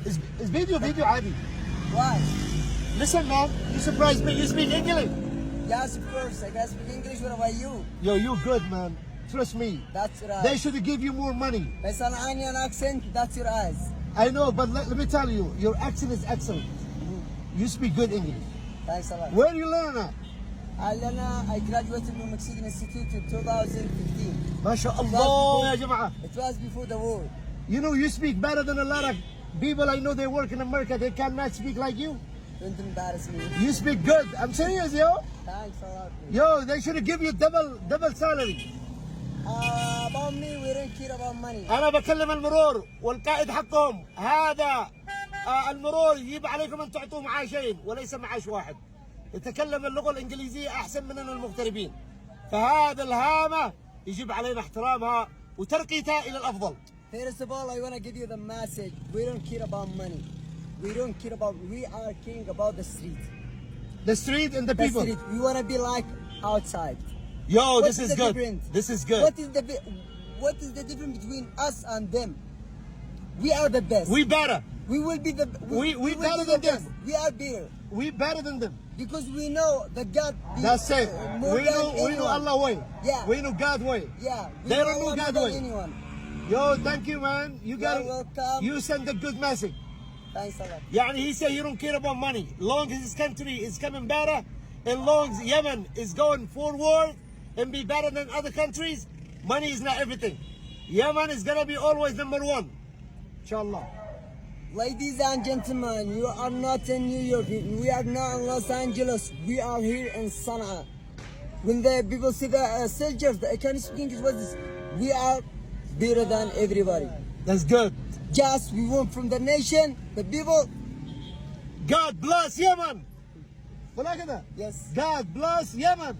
It's video عادي. Why? Listen man, you surprised me. You speak English. Yes, of course. I can speak English. What about you? Yo, you good man. Trust me. That's your They eyes. should give you more money. Based on Iranian accent, that's your eyes. I know, but let me tell you, your accent is excellent. You speak good English. Thanks a lot. Where you learn at? I graduated from Mexican Institute in 2015. ما شاء الله يا جماعة. It was before the war. You know, you speak better than a lot of people I know they work in America. They cannot speak like you. Don't embarrass me. You speak good. I'm serious, yo. Thanks a lot. Yo, they should give you double salary. About me, we don't care about money. أنا بكلم المرور والقائد حقهم هذا المرور يجب عليكم أن تعطوه معاشين وليس معاش واحد. يتكلم اللغة الإنجليزية أحسن مننا المغتربين. فهذا الهامة يجب علينا احترامها وترقيتها إلى الأفضل. First of all, I want to give you the message. We don't care about money. We don't care about. We are caring about the street. The street and the people. The street. We want to be like outside. Yo, What this is the good. difference? This is good. What is the difference between us and them? We are the best. We better. We will be the. We will better be than the best. them. We are better We better than them. because we know the God. That's it. More We than know anyone. Allah way. Yeah. We know God way. Yeah. We They don't know Allah God more way. than anyone. Yo, thank you man. You got You're welcome. You send a good message. Thanks a lot. يعني he said you don't care about money. Long as his country is coming better, and long as Yemen is going forward and be better than other countries, money is not everything. Yemen is gonna be always number one. Inshallah. Ladies and gentlemen, you are not in New York. We are not in Los Angeles. We are here in Sana'a. When the people see the soldiers, I can speak English. What is? We are better than everybody. That's good. Just we want from the nation, the people. God bless Yemen. ولا كده. Yes. God bless Yemen.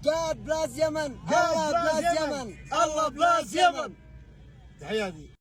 God bless Yemen. God Allah bless bless Yemen. Yemen. Allah bless Yemen. تحياتي.